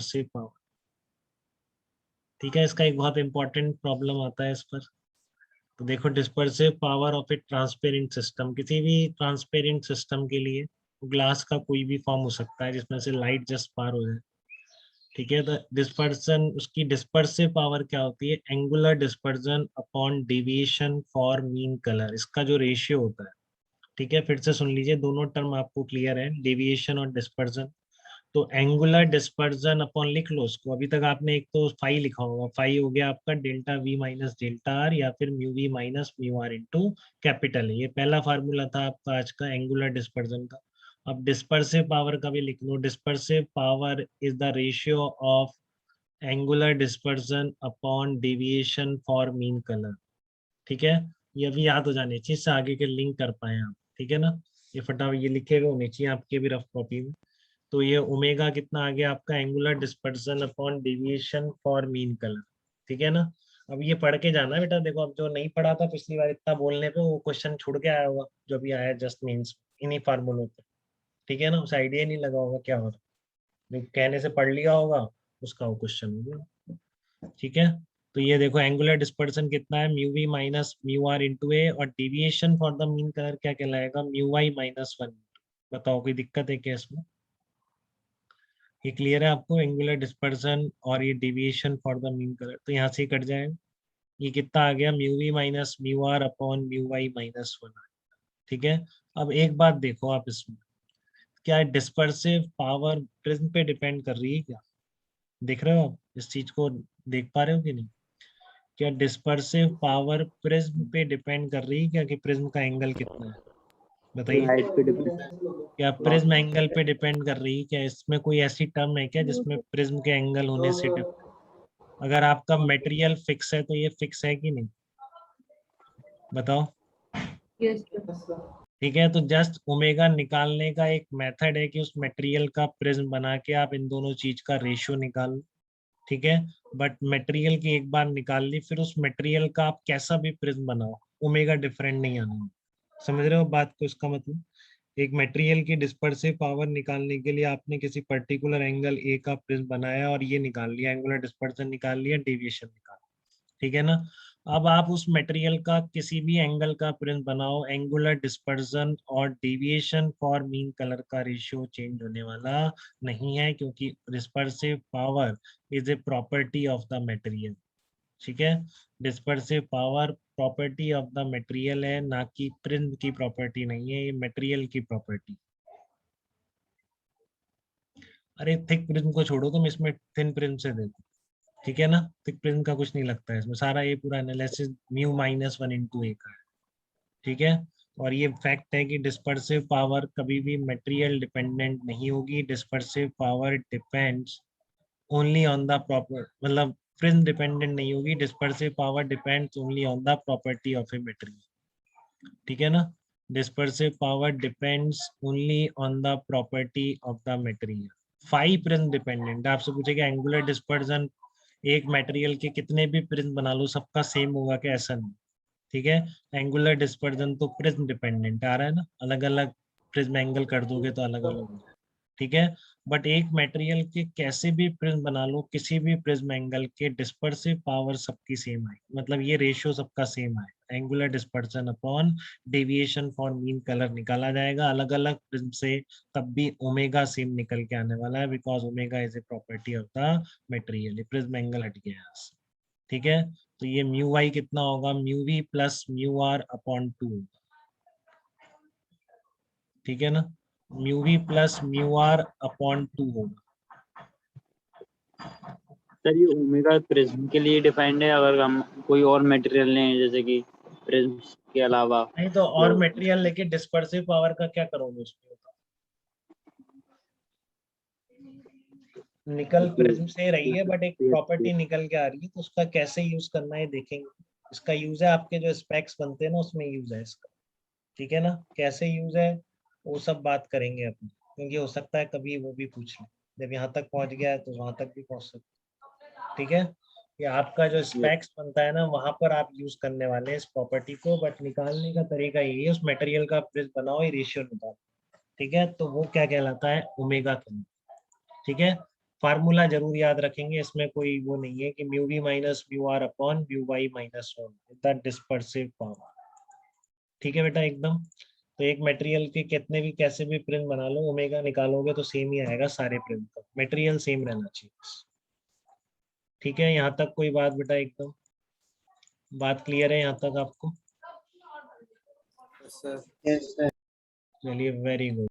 Dispersive power. ठीक है, इसका एक बहुत इंपॉर्टेंट प्रॉब्लम आता है इस पर। तो देखो, dispersive power of A transparent system, किसी भी ट्रांसपेरेंट सिस्टम के लिए ग्लास का कोई भी फॉर्म हो सकता है जिसमें से लाइट जस्ट पार हो जाए। ठीक है, तो डिस्पर्सन, उसकी डिस्पर्सिव पावर क्या होती है? Angular dispersion upon deviation for mean colour, इसका जो रेशियो होता है। ठीक है, फिर से सुन लीजिए, दोनों टर्म आपको क्लियर है, डेविएशन और डिस्पर्जन। तो एंगुलर डिस्पर्जन अपॉन, लिख लो उसको। अभी तक आपने एक तो फाई लिखा होगा, फाई हो गया आपका delta V minus delta R, या फिर mu we minus mu are into capital है। ये पहला फार्मूला था आपका आज का एंगुलर डिस्पर्जन का। अब डिस्पर्सिव पावर का भी लिख लो। Dispersive power is the ratio of angular dispersion upon deviation for mean colour. ठीक है, ये भी याद हो जाने चाहिए, इससे आगे के लिंक कर पाए आप। ठीक है ना, ये फटाफट ये लिखे हुए होने चाहिए आपके भी रफ कॉपी में। तो ये ओमेगा कितना आ गया आपका? Angular dispersion upon deviation for mean colour. ठीक है ना, अब ये पढ़ के जाना बेटा। देखो, अब जो नहीं पढ़ा था पिछली बार इतना बोलने पे, वो क्वेश्चन छूट के आया होगा जो भी आया जस्ट मीन्स इन्हीं फार्मूलों पे। ठीक है ना, उस आइडिया नहीं लगा होगा क्या हो रहा, जो कहने से पढ़ लिया होगा उसका वो क्वेश्चन हो गया। ठीक है, तो ये देखो, एंगुलर डिस्पर्सन कितना है? Mu we minus mu are into a, और deviation for the mean colour क्या कहलाएगा? Mu Y minus one. बताओ, कोई दिक्कत है क्या इसमें? ये क्लियर है आपको? एंगुलर डिस्पर्सन और ये deviation for the mean colour, तो यहाँ से ही कट जाएगा। ये कितना आ गया? Mu we minus mu R upon mu Y minus one. ठीक है, अब एक बात देखो आप इसमें, क्या डिस्पर्सिव पावर प्रिज्म पे डिपेंड कर रही है क्या? देख रहे हो आप इस चीज को? देख पा रहे हो कि नहीं? क्या डिस्पर्सिव पावर प्रिज्म पे डिपेंड कर रही है क्या, कि प्रिज्म का एंगल कितना है? बताइए। लाइट पे डिपेंड। क्या प्रिज्म एंगल पे डिपेंड कर रही है क्या? इसमें कोई ऐसी टर्म है क्या जिसमें प्रिज्म के एंगल होने से अगर आपका मटेरियल फिक्स है तो ये फिक्स है कि नहीं? बताओ। ठीक है, तो जस्ट ओमेगा निकालने का एक मेथड है कि उस मटेरियल का प्रिज्म बना के आप इन दोनों चीज का रेशियो निकाल लो। ठीक है, बट मटेरियल की एक बार निकाल ली, फिर उस मटेरियल का आप कैसा भी प्रिज्म बनाओ, ओमेगा डिफरेंट नहीं आना। समझ रहे हो बात को? इसका मतलब एक मटेरियल की डिस्पर्सिव पावर निकालने के लिए आपने किसी पर्टिकुलर एंगल ए का प्रिज्म बनाया और ये निकाल लिया, एंगुलर डिस्पर्सन निकाल लिया, डेविएशन निकाल। ठीक है ना, अब आप उस मटेरियल का किसी भी एंगल का प्रिज्म बनाओ, एंगुलर डिस्पर्सन और डेविएशन फॉर मीन कलर का रेशियो चेंज होने वाला नहीं है, क्योंकि dispersive power is a property of the material. ठीक है, dispersive power property of the material है, ना कि प्रिज्म की प्रॉपर्टी नहीं है, ये मटेरियल की प्रॉपर्टी। अरे थिक प्रिज्म को छोड़ो तुम, इसमें थिन प्रिज्म से देखो। ठीक है ना, थिक प्रिज्म का कुछ नहीं लगता है इसमें, सारा ये पूरा analysis mu minus one into a का है। ठीक है, और ये फैक्ट है कि डिस्पर्सिव पावर कभी भी मटेरियल डिपेंडेंट नहीं होगी। Dispersive power depends only on the proper, मतलब प्रिज्म डिपेंडेंट नहीं होगी, dispersive power depends only on the property of a material. ठीक है ना, dispersive power depends only on the property of the material. Five prism dependent, आपसे पूछेगा angular dispersion एक material के कितने भी प्रिज्म बना लो सबका सेम होगा क्या? ऐसा नहीं। ठीक है, एंगुलर डिस्पर्जन तो प्रिज्म डिपेंडेंट आ रहा है ना, अलग अलग प्रिज्म एंगल कर दोगे तो अलग अलग हो जाए। ठीक है, बट एक मटेरियल के कैसे भी प्रिज्म बना लो, किसी भी प्रिज्म एंगल के डिस्पर्सिव पावर सबकी सेम आए, मतलब ये रेशियो सबका सेम आए। Angular dispersion upon deviation for mean colour निकाला जाएगा अलग अलग प्रिज्म से, तब भी ओमेगा सेम निकल के आने वाला है, because omega is a property of the material. Prism angle हट गया यहाँ से। ठीक है, तो ये म्यू वाई कितना होगा? Mu V plus mu R upon two. ठीक है ना, mu V plus mu R upon two होगा। सर ये ओमेगा प्रिज्म के लिए डिफाइंड है, अगर हम कोई और मटेरियल लें जैसे कि प्रिज्म के अलावा नहीं तो और मटेरियल लेके डिस्पर्सिव पावर का क्या करोगे उसमें? निकल प्रिज्म से रही है, बट एक प्रॉपर्टी निकल के आ रही है, तो उसका कैसे यूज करना है देखेंगे। इसका यूज है आपके जो स्पेक्स बनते हैं ना उसमें यूज है इसका। ठीक है ना, कैसे यूज है वो सब बात करेंगे अपन, क्योंकि हो सकता है कभी वो भी पूछ ले, जब यहाँ तक पहुंच गया है तो वहां तक भी पहुंच सकता। ठीक है, ये आपका जो स्पेक्स बनता है ना वहां पर आप यूज करने वाले हैं इस प्रॉपर्टी को, बट निकालने का तरीका यही है, उस मटेरियल का प्रिज्म बनाओ, ये रेशियो निकालो। ठीक है, तो वो क्या कहलाता है? ओमेगा कहलाता है। ठीक है, फार्मूला जरूर याद रखेंगे, इसमें कोई वो नहीं है कि mu we minus mu R upon mu Y minus one, the dispersive power. ठीक है बेटा एकदम। तो एक मटेरियल के कितने भी कैसे भी प्रिज्म बना लो, ओमेगा निकालोगे तो सेम ही आएगा सारे प्रिज्म का, मटेरियल सेम रहना चाहिए बस। ठीक है, यहाँ तक कोई बात बेटा एकदम बात क्लियर है यहाँ तक आपको? Yes, sir. चलिए वेरी गुड।